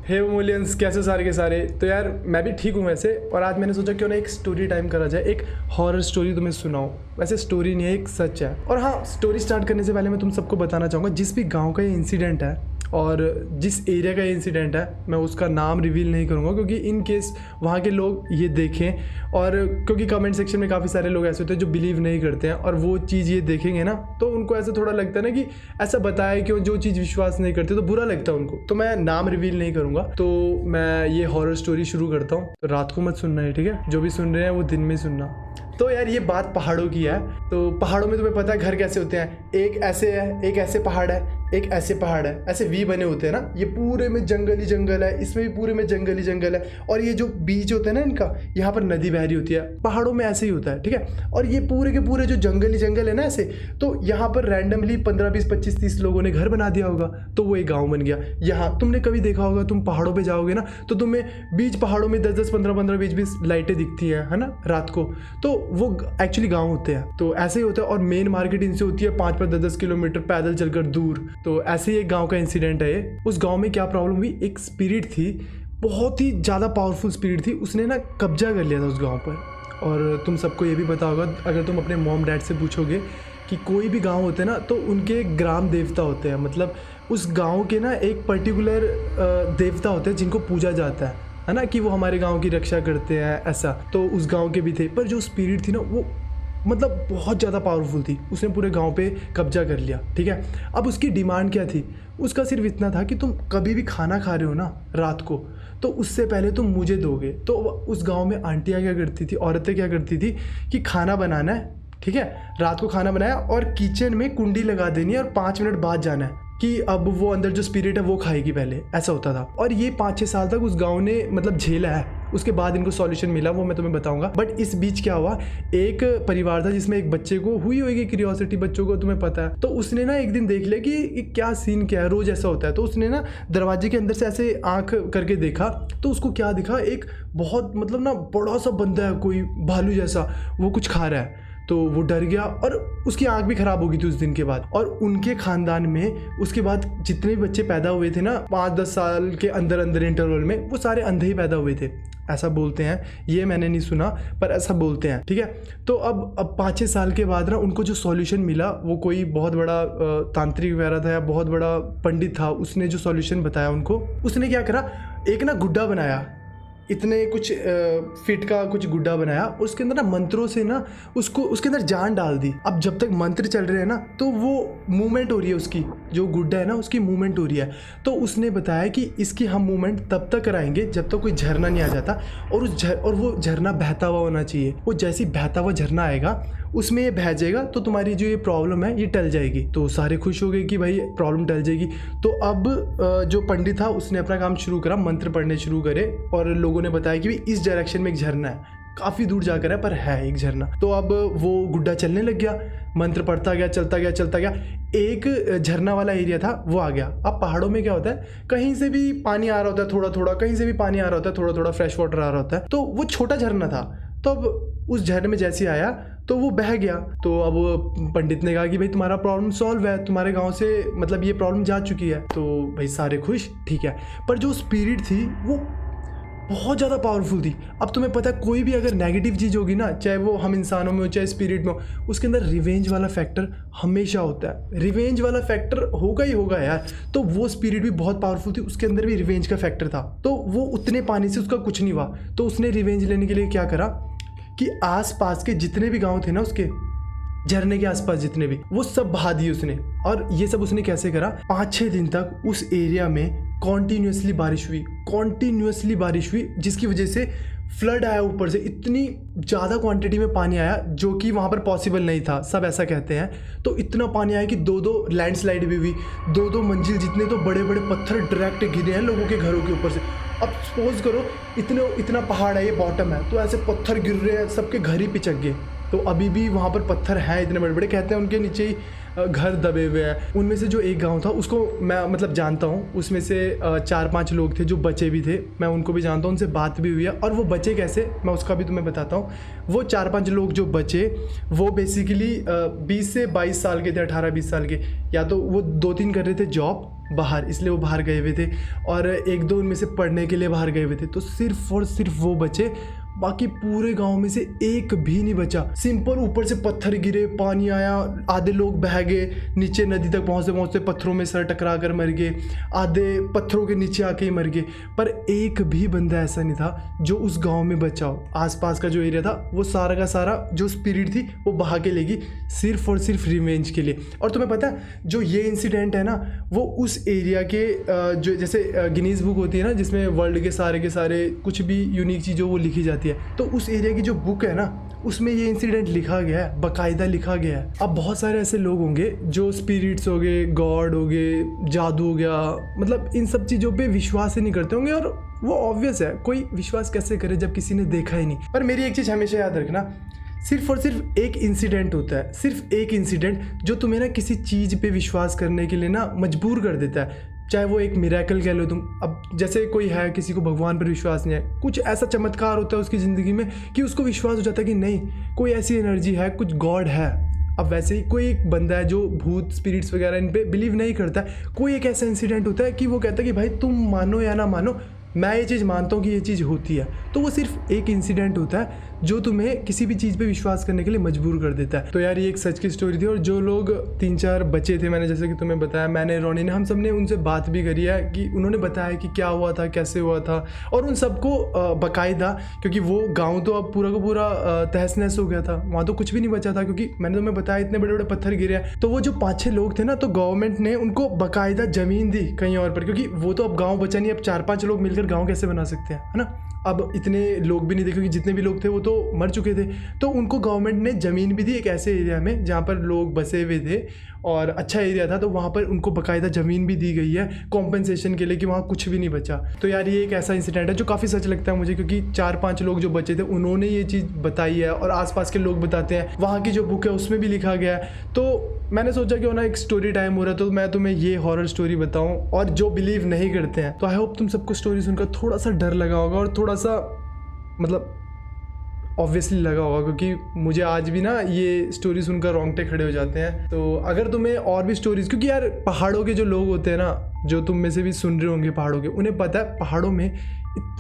हे मोलियंस, कैसे सारे के सारे। तो यार मैं भी ठीक हूँ वैसे, और आज मैंने सोचा क्यों ना एक स्टोरी टाइम करा जाए, एक हॉरर स्टोरी तुम्हें सुनाऊँ। वैसे स्टोरी नहीं है, एक सच है। और हाँ, स्टोरी स्टार्ट करने से पहले मैं तुम सबको बताना चाहूँगा, जिस भी गाँव का ये इंसिडेंट है और जिस एरिया का ये इंसिडेंट है, मैं उसका नाम रिवील नहीं करूँगा, क्योंकि इन केस वहाँ के लोग ये देखें, और क्योंकि कमेंट सेक्शन में काफ़ी सारे लोग ऐसे होते हैं जो बिलीव नहीं करते हैं, और वो चीज़ ये देखेंगे ना तो उनको ऐसा थोड़ा लगता है ना कि ऐसा बताया क्यों, जो चीज़ विश्वास नहीं करते तो बुरा लगता है उनको। तो मैं नाम रिवील नहीं करूँगा, तो मैं ये हॉरर स्टोरी शुरू करता हूँ। तो रात को मत सुनना है, ठीक है? जो भी सुन रहे हैं वो दिन में सुनना। तो यार ये बात पहाड़ों की है। तो पहाड़ों में तुम्हें पता है घर कैसे होते हैं, एक ऐसे है, एक ऐसे पहाड़ है, एक ऐसे पहाड़ है, ऐसे वी बने होते हैं ना। ये पूरे में जंगल ही जंगल है, इसमें भी पूरे में जंगल ही जंगल है, और ये जो बीच होते हैं ना इनका, यहाँ पर नदी बह रही होती है। पहाड़ों में ऐसे ही होता है, ठीक है? और ये पूरे के पूरे जो जंगल ही जंगल है ना ऐसे, तो यहाँ पर रैंडमली 15, 20, 25, 30 लोगों ने घर बना दिया होगा, तो वो एक गाँव बन गया। यहाँ तुमने कभी देखा होगा, तुम पहाड़ों पर जाओगे ना तो तुम्हें बीच पहाड़ों में 10-10, 15-15, 20-20 लाइटें दिखती हैं, है ना, रात को। तो वो एक्चुअली गांव होते हैं। तो ऐसे ही होता है, और मेन मार्केट इनसे होती है 5-5, 10-10 किलोमीटर पैदल चलकर दूर। तो ऐसे ही एक गांव का इंसिडेंट है ये। उस गांव में क्या प्रॉब्लम हुई, एक स्पिरिट थी, बहुत ही ज़्यादा पावरफुल स्पिरिट थी, उसने ना कब्जा कर लिया था उस गाँव पर। और तुम सबको ये भी पता होगा, अगर तुम अपने मॉम डैड से पूछोगे कि कोई भी गाँव होते हैं ना तो उनके ग्राम देवता होते हैं, मतलब उस गाँव के ना एक पर्टिकुलर देवता होते हैं जिनको पूजा जाता है ना, कि वो हमारे गांव की रक्षा करते हैं ऐसा। तो उस गांव के भी थे, पर जो स्पिरिट थी ना वो मतलब बहुत ज़्यादा पावरफुल थी, उसने पूरे गांव पे कब्जा कर लिया, ठीक है? अब उसकी डिमांड क्या थी? उसका सिर्फ इतना था कि तुम कभी भी खाना खा रहे हो ना रात को, तो उससे पहले तुम मुझे दोगे। तो उस गाँव में आंटियाँ क्या करती थी, औरतें क्या करती थी कि खाना बनाना है, ठीक है, रात को खाना बनाया और किचन में कुंडी लगा देनी है, और 5 मिनट बाद जाना है कि अब वो अंदर जो स्पिरिट है वो खाएगी पहले, ऐसा होता था। और ये 5-6 साल तक उस गांव ने मतलब झेला है। उसके बाद इनको सॉल्यूशन मिला, वो मैं तुम्हें बताऊंगा। बट इस बीच क्या हुआ, एक परिवार था जिसमें एक बच्चे को हुई होगी क्यूरियोसिटी, बच्चों को तुम्हें पता है। तो उसने ना एक दिन देख लिया कि क्या सीन क्या है, रोज ऐसा होता है। तो उसने ना दरवाजे के अंदर से ऐसे आंख करके देखा, तो उसको क्या दिखा, एक बहुत मतलब ना बड़ा सा बंदा है, कोई भालू जैसा, वो कुछ खा रहा है। तो वो डर गया, और उसकी आंख भी खराब हो गई थी उस दिन के बाद। और उनके खानदान में उसके बाद जितने भी बच्चे पैदा हुए थे ना 5-10 साल के अंदर अंदर इंटरवल में, वो सारे अंधे ही पैदा हुए थे, ऐसा बोलते हैं। ये मैंने नहीं सुना, पर ऐसा बोलते हैं, ठीक है? तो अब 5-6 साल के बाद ना उनको जो सॉल्यूशन मिला, वो कोई बहुत बड़ा तांत्रिक वगैरह था या बहुत बड़ा पंडित था, उसने जो सॉल्यूशन बताया उनको, उसने क्या करा, एक ना गुड्डा बनाया, इतने कुछ फिट का कुछ गुड्डा बनाया, उसके अंदर ना मंत्रों से ना उसको उसके अंदर जान डाल दी। अब जब तक मंत्र चल रहे हैं ना तो वो मूवमेंट हो रही है, उसकी जो गुड्डा है ना उसकी मूवमेंट हो रही है। तो उसने बताया कि इसकी हम मूवमेंट तब तक कराएंगे जब तक कोई झरना नहीं आ जाता, और वो झरना बहता हुआ होना चाहिए। वो जैसे ही बहता हुआ झरना आएगा उसमें ये बह जाएगा, तो तुम्हारी जो ये प्रॉब्लम है ये टल जाएगी। तो सारे खुश हो गए कि भाई प्रॉब्लम टल जाएगी। तो अब जो पंडित था उसने अपना काम शुरू करा, मंत्र पढ़ने शुरू करे, और लोगों ने बताया कि इस डायरेक्शन में एक झरना है, काफ़ी दूर जाकर है पर है एक झरना। तो अब वो गुड्डा चलने लग गया, मंत्र पढ़ता गया, चलता गया चलता गया, एक झरना वाला एरिया था वो आ गया। अब पहाड़ों में क्या होता है, कहीं से भी पानी आ रहा होता है थोड़ा थोड़ा, कहीं से भी पानी आ रहा होता है थोड़ा थोड़ा, फ्रेश वाटर आ रहा होता है। तो वो छोटा झरना था, तो अब उस झरने में जैसे आया तो वो बह गया। तो अब पंडित ने कहा कि भाई तुम्हारा प्रॉब्लम सॉल्व है, तुम्हारे गांव से मतलब ये प्रॉब्लम जा चुकी है। तो भाई सारे खुश, ठीक है। पर जो स्पिरिट थी वो बहुत ज़्यादा पावरफुल थी। अब तुम्हें पता है कोई भी अगर नेगेटिव चीज़ होगी ना, चाहे वो हम इंसानों में हो चाहे स्पिरिट में हो, उसके अंदर रिवेंज वाला फैक्टर हमेशा होता है। रिवेंज वाला फैक्टर होगा ही होगा यार। तो वो स्पिरिट भी बहुत पावरफुल थी, उसके अंदर भी रिवेंज का फैक्टर था। तो वो उतने पानी से उसका कुछ नहीं हुआ। तो उसने रिवेंज लेने के लिए क्या करा कि आस पास के जितने भी गाँव थे ना, उसके झरने के आसपास जितने भी, वो सब बहा दिए उसने। और ये सब उसने कैसे करा, 5-6 दिन तक उस एरिया में कॉन्टीन्यूसली बारिश हुई, जिसकी वजह से फ्लड आया ऊपर से, इतनी ज़्यादा क्वांटिटी में पानी आया जो कि वहाँ पर पॉसिबल नहीं था, सब ऐसा कहते हैं। तो इतना पानी आया कि 2-2 लैंडस्लाइड भी हुई, 2-2 मंजिल जितने तो बड़े बड़े पत्थर डायरेक्ट गिरे हैं लोगों के घरों के ऊपर से। अब सपोज करो इतना पहाड़ है, ये बॉटम है, तो ऐसे पत्थर गिर रहे हैं, सबके घर ही पिचक गए। तो अभी भी वहाँ पर पत्थर हैं इतने बड़े बड़े, कहते हैं उनके नीचे ही घर दबे हुए हैं। उनमें से जो एक गांव था उसको मैं मतलब जानता हूँ, उसमें से 4-5 लोग थे जो बचे भी थे, मैं उनको भी जानता हूँ, उनसे बात भी हुई है। और वो बचे कैसे, मैं उसका भी तुम्हें बताता हूँ। वो 4-5 लोग जो बचे वो बेसिकली 20 से 22 साल के थे, 18-20 साल के। या तो वो 2-3 कर रहे थे जॉब, बाहर, इसलिए वो बाहर गए हुए थे, और एक दो उनमें से पढ़ने के लिए बाहर गए हुए थे। तो सिर्फ और सिर्फ वो बचे, बाकी पूरे गांव में से एक भी नहीं बचा। सिंपल ऊपर से पत्थर गिरे, पानी आया, आधे लोग बह गए, नीचे नदी तक पहुँचते पहुँचते पत्थरों में सर टकरा कर मर गए, आधे पत्थरों के नीचे आके ही मर गए। पर एक भी बंदा ऐसा नहीं था जो उस गांव में बचा हो। आसपास का जो एरिया था वो सारा का सारा जो स्पिरिट थी वो बहा के लेगी, सिर्फ और सिर्फ रिवेंज के लिए। और तुम्हें पता है जो ये इंसिडेंट है ना, वो उस एरिया के जो जैसे गिनीज बुक होती है ना, जिसमें वर्ल्ड के सारे कुछ भी यूनिक चीज़ वो लिखी जाती है, तो उस एरिया की जो बुक है ना, उसमें ये इंसिडेंट लिखा गया है, बाकायदा लिखा गया है। अब बहुत सारे ऐसे लोग होंगे जो स्पिरिट्स हो गए, गॉड हो गए, जादू हो गया, मतलब इन सब चीज़ों पे विश्वास ही नहीं करते होंगे। और वो ऑब्वियस है, कोई विश्वास कैसे करे जब किसी ने देखा ही नहीं। पर मेरी एक चीज़ हमेशा याद रखना, सिर्फ और सिर्फ एक इंसिडेंट होता है, सिर्फ एक इंसिडेंट जो तुम्हें ना किसी चीज़ पे विश्वास करने के लिए ना मजबूर कर देता है। चाहे वो एक मिरेकल कह लो तुम। अब जैसे कोई है, किसी को भगवान पर विश्वास नहीं है, कुछ ऐसा चमत्कार होता है उसकी ज़िंदगी में कि उसको विश्वास हो जाता है कि नहीं, कोई ऐसी एनर्जी है, कुछ गॉड है। अब वैसे ही कोई एक बंदा है जो भूत स्पिरिट्स वगैरह इन पे बिलीव नहीं करता है, कोई एक ऐसा इंसिडेंट होता है कि वो कहता है कि भाई तुम मानो या ना मानो, मैं ये चीज़ मानता हूँ कि ये चीज़ होती है। तो वो सिर्फ एक इंसिडेंट होता है जो तुम्हें किसी भी चीज़ पे विश्वास करने के लिए मजबूर कर देता है। तो यार ये एक सच की स्टोरी थी, और जो लोग 3-4 बचे थे, मैंने जैसे कि तुम्हें बताया, मैंने, रोनी ने, हम सब ने उनसे बात भी करी है कि उन्होंने बताया कि क्या हुआ था, कैसे हुआ था। और उन सबको बाकायदा, क्योंकि वो गाँव तो अब पूरा का पूरा तहस नहस हो गया था, वहाँ तो कुछ भी नहीं बचा था, क्योंकि मैंने तुम्हें बताया इतने बड़े बड़े पत्थर गिरे हैं। तो वो जो 5-6 लोग थे ना, तो गवर्नमेंट ने उनको बाकायदा ज़मीन दी कहीं और पर, क्योंकि वो तो अब गाँव बचा नहीं, अब 4-5 लोग मिलकर गाँव कैसे बना सकते हैं, है ना। अब इतने लोग भी नहीं थे, क्योंकि जितने भी लोग थे वो तो मर चुके थे। तो उनको गवर्नमेंट ने ज़मीन भी दी एक ऐसे एरिया में जहाँ पर लोग बसे हुए थे और अच्छा एरिया था, तो वहाँ पर उनको बाकायदा ज़मीन भी दी गई है कॉम्पेंसेशन के लिए, कि वहाँ कुछ भी नहीं बचा। तो यार ये एक ऐसा इंसिडेंट है जो काफ़ी सच लगता है मुझे, क्योंकि 4-5 लोग जो बचे थे उन्होंने ये चीज़ बताई है, और आसपास के लोग बताते हैं, वहाँ की जो बुक है उसमें भी लिखा गया है। तो मैंने सोचा कि ना एक स्टोरी टाइम हो रहा है, तो मैं तुम्हें ये हॉरर स्टोरी बताऊँ, और जो बिलीव नहीं करते हैं, तो आई होप तुम सबको स्टोरी सुनकर थोड़ा सा डर लगा होगा, और थोड़ा सा मतलब ऑब्वियसली लगा होगा, क्योंकि मुझे आज भी ना ये स्टोरी सुनकर रोंगटे खड़े हो जाते हैं। तो अगर तुम्हें और भी स्टोरीज, क्योंकि यार पहाड़ों के जो लोग होते हैं ना, जो तुम में से भी सुन रहे होंगे पहाड़ों के, उन्हें पता है पहाड़ों में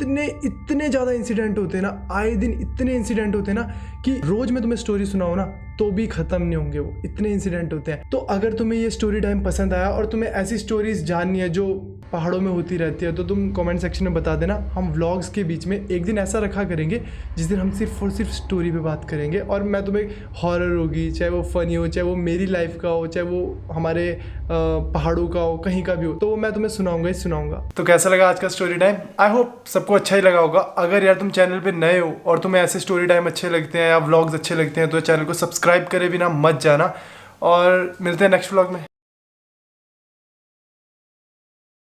इतने ज़्यादा इंसिडेंट होते हैं ना, आए दिन इतने इंसिडेंट होते हैं ना, कि रोज़ मैं तुम्हें स्टोरी सुनाऊँ ना तो भी ख़त्म नहीं होंगे, वो इतने इंसिडेंट होते हैं। तो अगर तुम्हें ये स्टोरी टाइम पसंद आया और तुम्हें ऐसी स्टोरीज जाननी है जो पहाड़ों में होती रहती है, तो तुम कमेंट सेक्शन में बता देना। हम व्लॉग्स के बीच में एक दिन ऐसा रखा करेंगे जिस दिन हम सिर्फ और सिर्फ स्टोरी पे बात करेंगे, और मैं तुम्हें हॉरर होगी, चाहे वो फ़नी हो, चाहे वो मेरी लाइफ का हो, चाहे वो हमारे पहाड़ों का हो, कहीं का भी हो, तो वो मैं तुम्हें सुनाऊंगा ही सुनाऊंगा। तो कैसा लगा आज का स्टोरी टाइम? आई होप सबको अच्छा ही लगा होगा। अगर यार तुम चैनल पे नए हो और तुम्हें ऐसे स्टोरी टाइम अच्छे लगते हैं या व्लॉग्स अच्छे लगते हैं, तो चैनल को सब्सक्राइब करे बिना मत जाना, और मिलते हैं नेक्स्ट व्लॉग में।